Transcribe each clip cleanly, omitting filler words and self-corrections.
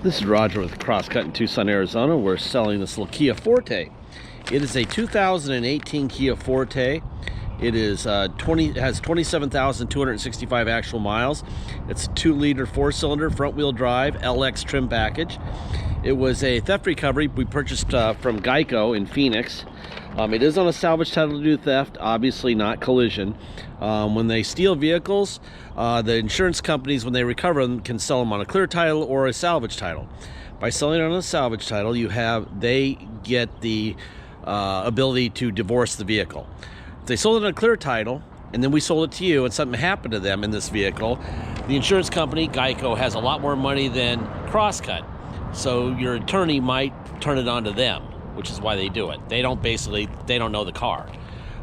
This is Roger with Crosscut in Tucson, Arizona. We're selling this little Kia Forte. It is a 2018 Kia Forte. It is has 27,265 actual miles. It's a 2-liter 4-cylinder front-wheel drive LX trim package. It was a theft recovery we purchased from Geico in Phoenix. It is on a salvage title to do theft, obviously not collision. When they steal vehicles, the insurance companies, when they recover them, can sell them on a clear title or a salvage title. By selling it on a salvage title, they get the ability to divorce the vehicle. If they sold it on a clear title, and then we sold it to you, and something happened to them in this vehicle, the insurance company, Geico, has a lot more money than Crosscut. So your attorney might turn it on to them, which is why they do it. They don't know the car.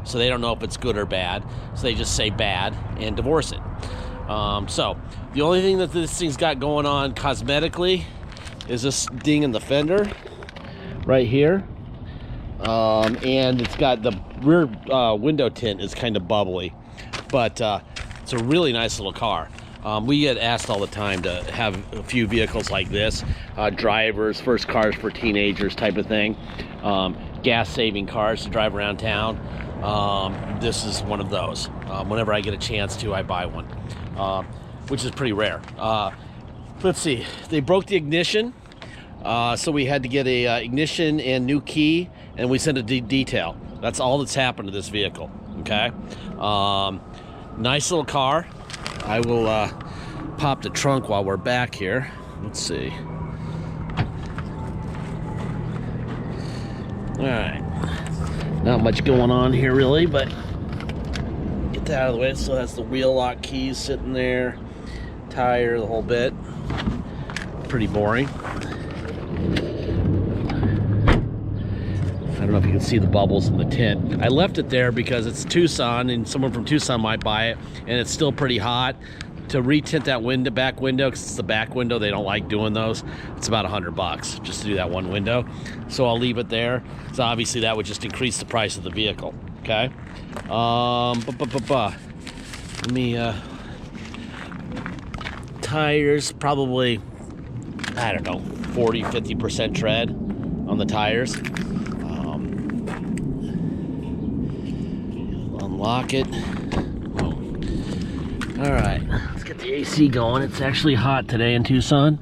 So they don't know if it's good or bad. So they just say bad and divorce it. So the only thing that this thing's got going on cosmetically is this ding in the fender right here. And it's got the rear window tint is kind of bubbly, but it's a really nice little car. We get asked all the time to have a few vehicles like this, drivers, first cars for teenagers type of thing, gas-saving cars to drive around town. This is one of those. Whenever I get a chance to, I buy one, which is pretty rare. Let's see, they broke the ignition, so we had to get a ignition and new key, and we sent a detail. That's all that's happened to this vehicle, okay? Nice little car. I will pop the trunk while we're back here. Let's see. All right. Not much going on here really, but get that out of the way. It still has the wheel lock keys sitting there, tire, the whole bit. Pretty boring. I don't know if you can see the bubbles in the tint. I left it there because it's Tucson and someone from Tucson might buy it, and it's still pretty hot. To retint that window, back window, because it's the back window, they don't like doing those. It's about $100 just to do that one window. So I'll leave it there. So obviously that would just increase the price of the vehicle, okay? Let me, tires, probably, I don't know, 40-50% tread on the tires. Unlock it. All right, let's get the AC going. It's actually hot today in Tucson.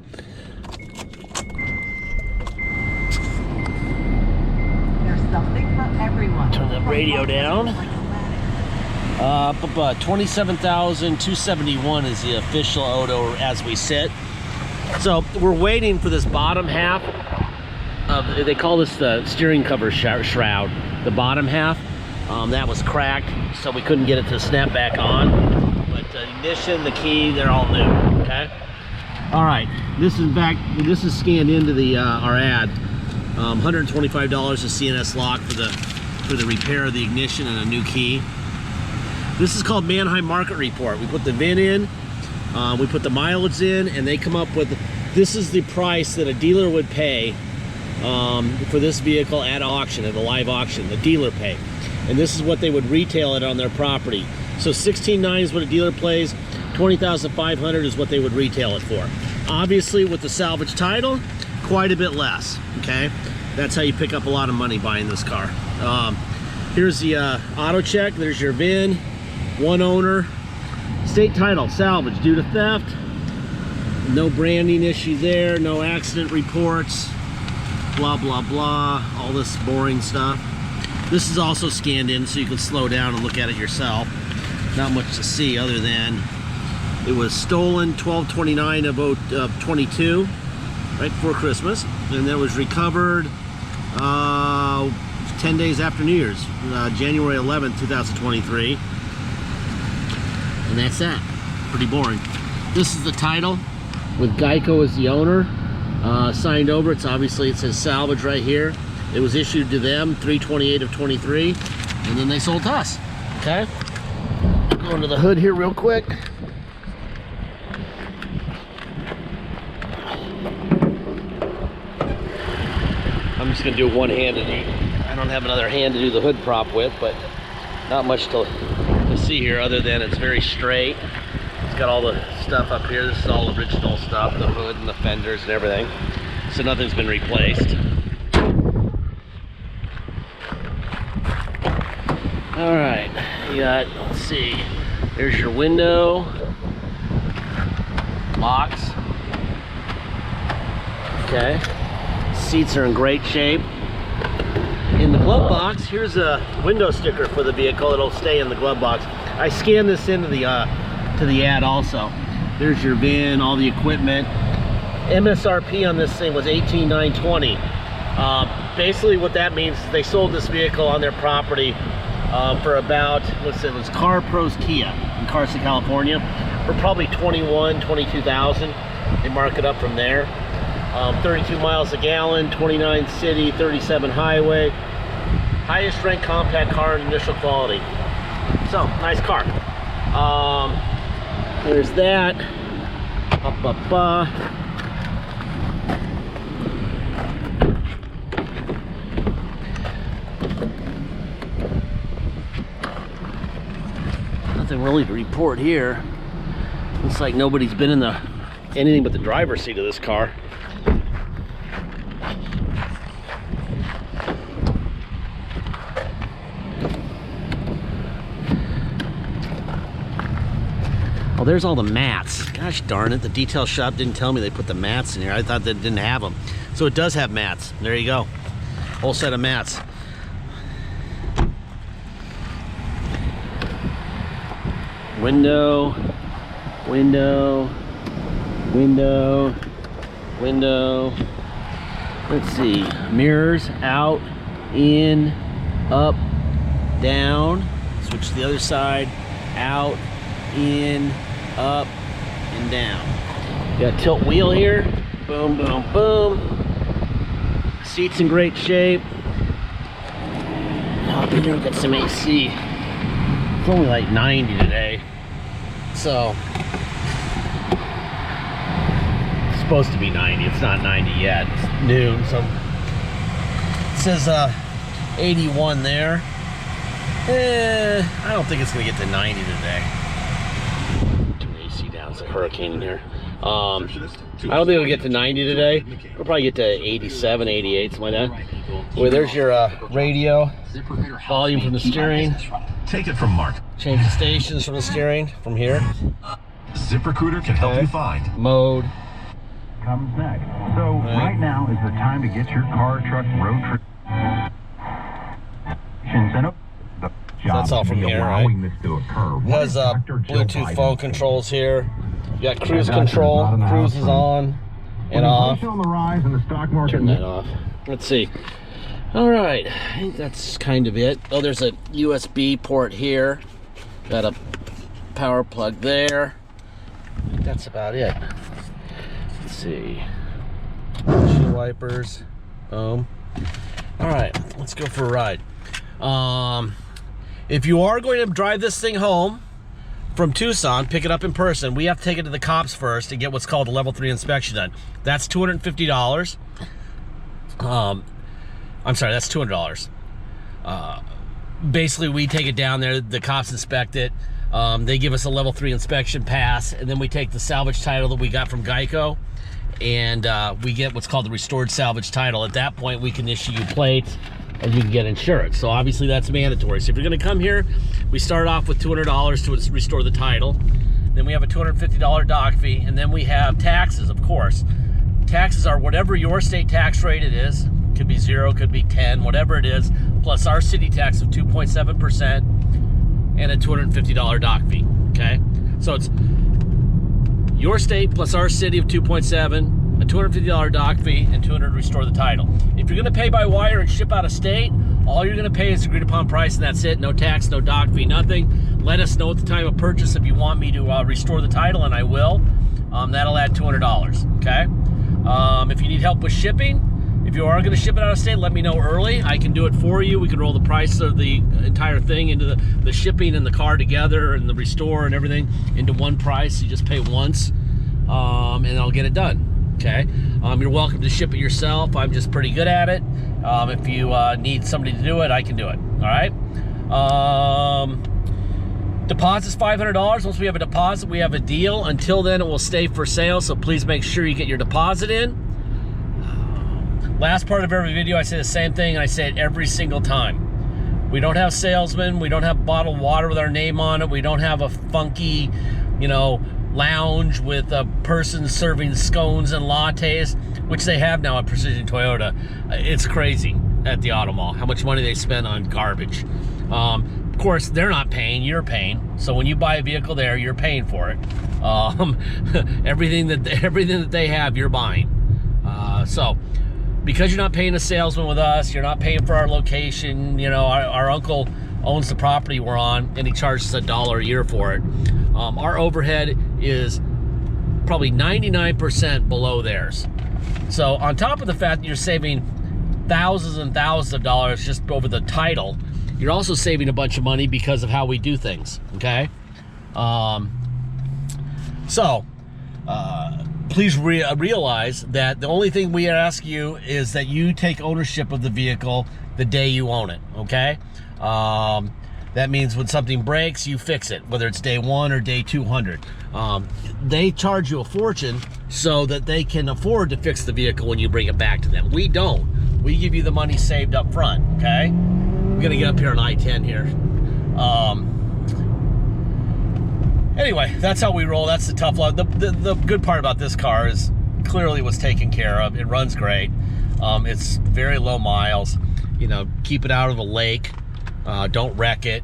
There's something for everyone. Turn the radio down. 27,271 is the official odor as we sit. So we're waiting for this bottom half of, they call this the steering cover shroud. The bottom half, that was cracked, so we couldn't get it to snap back on. But the ignition, the key, they're all new, okay? All right, this is scanned into the our ad. $125 is CNS lock for the repair of the ignition and a new key. This is called Manheim Market Report. We put the VIN in, we put the mileage in, and they come up with, this is the price that a dealer would pay for this vehicle at auction, at a live auction, the dealer pay. And this is what they would retail it on their property. So $16,900 is what a dealer pays, $20,500 is what they would retail it for. Obviously with the salvage title, quite a bit less, okay? That's how you pick up a lot of money buying this car. Here's the auto check, there's your VIN, one owner, state title, salvage due to theft, no branding issue there, no accident reports, blah, blah, blah, all this boring stuff. This is also scanned in so you can slow down and look at it yourself. Not much to see other than it was stolen 12/29 of 22, right before Christmas, and then was recovered 10 days after New Year's, January 11th, 2023. And that's that. Pretty boring. This is the title with Geico as the owner, signed over. It's obviously, it says salvage right here. It was issued to them 3/28 of 23, and then they sold to us, okay? Go into the hood here real quick. I'm just gonna do one-handed. I don't have another hand to do the hood prop with, but not much to see here other than it's very straight. It's got all the stuff up here. This is all original stuff, the hood and the fenders and everything. So nothing's been replaced. All right, you got, let's see, there's your window, box. Okay, seats are in great shape. In the glove box, here's a window sticker for the vehicle. It'll stay in the glove box. I scanned this into the to the ad also. There's your VIN, all the equipment. MSRP on this thing was $18,920. Basically what that means is they sold this vehicle on their property for about, let's say it was Car Pros Kia in Carson, California, for probably $22,000. They mark it up from there. 32 miles a gallon, 29 city, 37 highway. Highest ranked compact car in initial quality. So, nice car. There's that. Nothing really to report here. Looks like nobody's been in anything but the driver's seat of this car. Oh, there's all the mats. Gosh darn it, the detail shop didn't tell me they put the mats in here. I thought they didn't have them. So it does have mats. There you go. Whole set of mats. Window, window, window, window. Let's see. Mirrors out, in, up, down. Switch to the other side. Out, in, up, and down. Got a tilt wheel here. Boom, boom, boom. Seats in great shape. Hop in here, got some AC. It's only like 90 today. So, it's supposed to be 90. It's not 90 yet. It's noon, so it says 81 there. I don't think it's gonna get to 90 today. Turn the AC down. It's a hurricane in here. I don't think it'll get to 90 today. We'll probably get to 87, 88, something like that. Well, there's your radio, volume from the steering. Take it from Mark. Change the stations from the steering from here. ZipRecruiter can help you find. Mode. Comes next. So right now is the time to get your car, truck, road trip. That's all from here, right? It has Bluetooth phone controls here. You got cruise control. Cruise is on and off. Turn that off. Let's see. All right, I think that's kind of it. Oh, there's a USB port here. Got a power plug there. I think that's about it. Let's see. Windshield wipers. Boom. All right, let's go for a ride. If you are going to drive this thing home from Tucson, pick it up in person, we have to take it to the cops first and get what's called a level 3 inspection done. That's $250. I'm sorry, that's $200. Basically, we take it down there, the cops inspect it, they give us a level 3 inspection pass, and then we take the salvage title that we got from Geico, and we get what's called the restored salvage title. At that point, we can issue you plates, and you can get insurance. So obviously that's mandatory. So if you're gonna come here, we start off with $200 to restore the title. Then we have a $250 dock fee, and then we have taxes, of course. Taxes are whatever your state tax rate it is. Could be 0, could be 10, whatever it is, plus our city tax of 2.7% and a $250 dock fee, okay? So it's your state plus our city of 2.7, a $250 dock fee, and $200 to restore the title. If you're gonna pay by wire and ship out of state, all you're gonna pay is agreed upon price, and that's it. No tax, no dock fee, nothing. Let us know at the time of purchase if you want me to restore the title, and I will. That'll add $200, okay? If you need help with shipping, if you are going to ship it out of state, let me know early. I can do it for you. We can roll the price of the entire thing into the shipping and the car together and the restore and everything into one price. You just pay once, and I'll get it done. Okay. You're welcome to ship it yourself. I'm just pretty good at it. If you need somebody to do it, I can do it. All right. Deposit's $500. Once we have a deposit, we have a deal. Until then, it will stay for sale, so please make sure you get your deposit in. Last part of every video, I say the same thing, and I say it every single time. We don't have salesmen. We don't have bottled water with our name on it. We don't have a funky, you know, lounge with a person serving scones and lattes, which they have now at Precision Toyota. It's crazy at the auto mall how much money they spend on garbage. Of course, they're not paying, you're paying. So when you buy a vehicle there, you're paying for it. Everything that they have, you're buying. So because you're not paying a salesman with us, you're not paying for our location. You know, our uncle owns the property we're on, and he charges $1 a year for it. Our overhead is probably 99% below theirs. So on top of the fact that you're saving thousands and thousands of dollars just over the title, you're also saving a bunch of money because of how we do things, okay? Please realize that the only thing we ask you is that you take ownership of the vehicle the day you own it, okay? That means when something breaks, you fix it, whether it's day 1 or day 200. They charge you a fortune so that they can afford to fix the vehicle when you bring it back to them. We don't. We give you the money saved up front, okay? I'm gonna get up here on I-10 here. Anyway, that's how we roll. That's the tough love. The good part about this car is clearly was taken care of. It runs great. It's very low miles. You know, keep it out of the lake. Don't wreck it.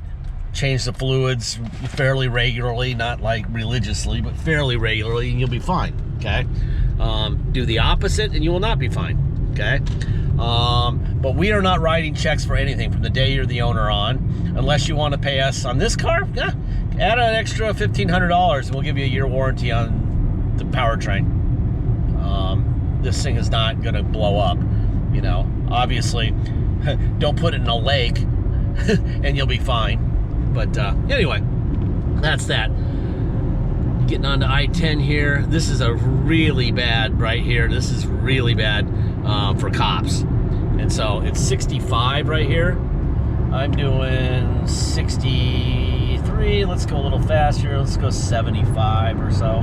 Change the fluids fairly regularly, not like religiously, but fairly regularly, and you'll be fine, okay? Do the opposite and you will not be fine, okay? But we are not writing checks for anything from the day you're the owner on, unless you want to pay us on this car. Yeah, add an extra $1,500 and we'll give you a year warranty on the powertrain. This thing is not going to blow up, you know. Obviously, don't put it in a lake and you'll be fine. But anyway, that's that. Getting on to I-10 here. This is a really bad right here. This is really bad for cops. And so it's 65 right here. I'm doing 63. Let's go a little faster. Let's go 75 or so. I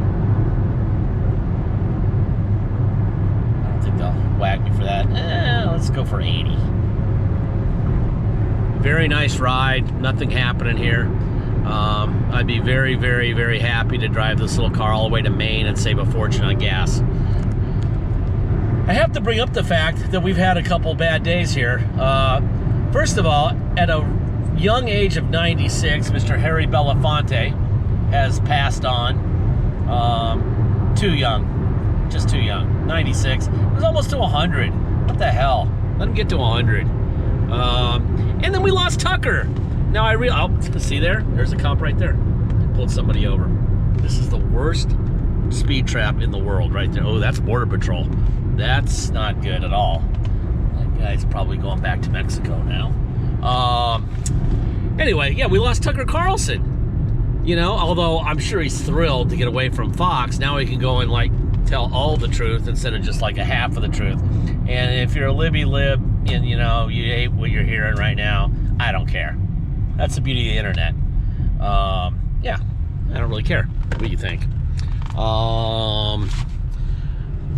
don't think they'll whack me for that. Let's go for 80. Very nice ride. Nothing happening here. I'd be very, very, very happy to drive this little car all the way to Maine and save a fortune on gas. I have to bring up the fact that we've had a couple bad days here. First of all, at a young age of 96, Mr. Harry Belafonte has passed on. Too young. Just too young. 96. It was almost to 100. What the hell? Let him get to 100. And then we lost Tucker. Now see there? There's a cop right there. Pulled somebody over. This is the worst speed trap in the world right there. Oh, that's Border Patrol. That's not good at all. That guy's probably going back to Mexico now. Anyway, yeah, we lost Tucker Carlson. You know, although I'm sure he's thrilled to get away from Fox. Now he can go and like tell all the truth instead of just like a half of the truth. And if you're a libby lib and you know you hate what you're hearing right now, I don't care. That's the beauty of the internet. Yeah, I don't really care what you think.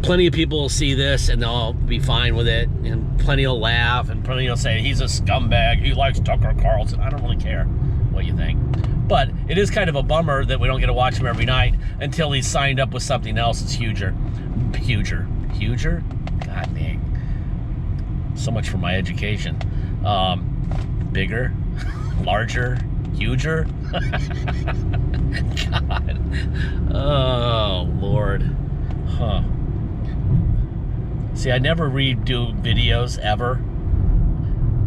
Plenty of people will see this and they'll be fine with it, and plenty will laugh, and plenty will say he's a scumbag, he likes Tucker Carlson. I don't really care what you think. But it is kind of a bummer that we don't get to watch him every night until he's signed up with something else that's huger? God dang. So much for my education. Bigger, larger, huger. God. Oh, Lord. Huh. See, I never redo videos ever.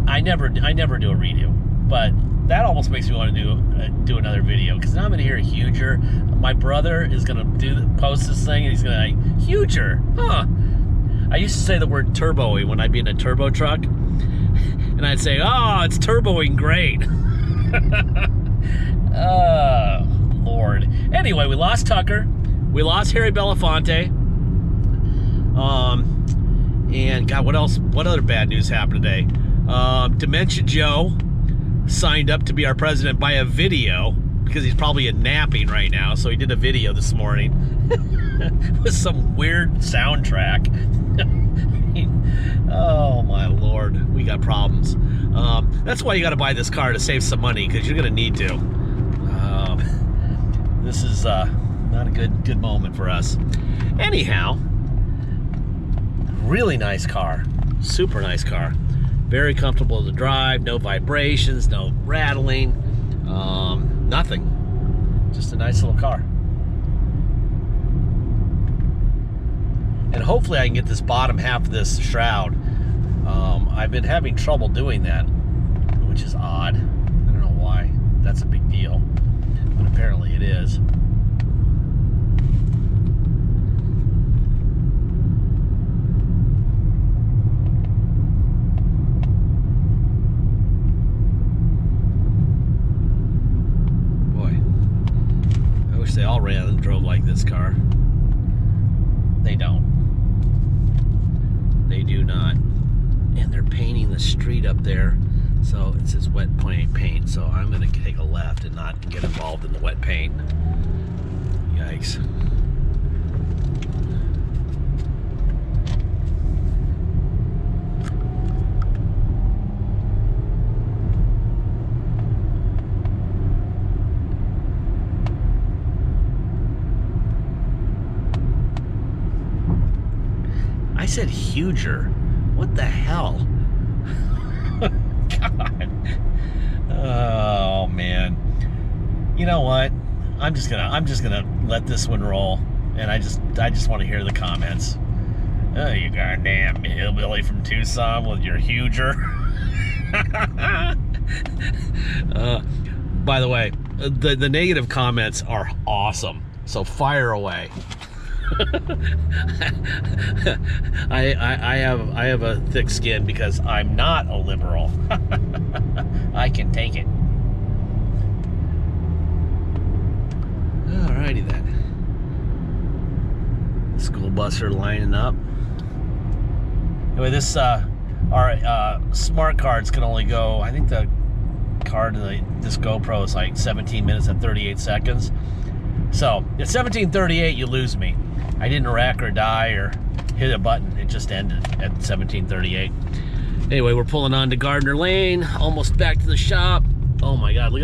I never do a redo, but that almost makes me want to do another video, because now I'm gonna hear huger. My brother is gonna post this thing and he's gonna like, huger, huh? I used to say the word turbo-y when I'd be in a turbo truck, and I'd say, oh, it's turboing great. Oh, Lord. Anyway, we lost Tucker. We lost Harry Belafonte. And God, what else? What other bad news happened today? Dementia Joe signed up to be our president by a video. because he's probably napping right now. So he did a video this morning with some weird soundtrack. Oh my Lord, we got problems. That's why you got to buy this car, to save some money, because you're gonna need to. This is not a good moment for us. Anyhow, really nice car, super nice car, very comfortable to drive, no vibrations, no rattling, nothing, just a nice little car. And hopefully I can get this bottom half of this shroud. I've been having trouble doing that, which is odd. I don't know why that's a big deal, but apparently it is. Boy, I wish they all ran and drove like this car. They don't. They do not. And they're painting the street up there, so it says wet paint. So I'm gonna take a left and not get involved in the wet paint. Yikes. I said huger. What the hell? God. Oh man. You know what? I'm just gonna let this one roll, and I just want to hear the comments. Oh, you goddamn hillbilly from Tucson with your huger. By the way, the negative comments are awesome. So fire away. I have a thick skin because I'm not a liberal. I can take it. Alrighty then. School bus are lining up. Anyway, this our smart cards can only go. I think the card this GoPro is like 17 minutes and 38 seconds. So at 17:38, you lose me. I didn't rack or die or hit a button. It just ended at 17:38. Anyway, we're pulling on to Gardner Lane, almost back to the shop. Oh my God, look at how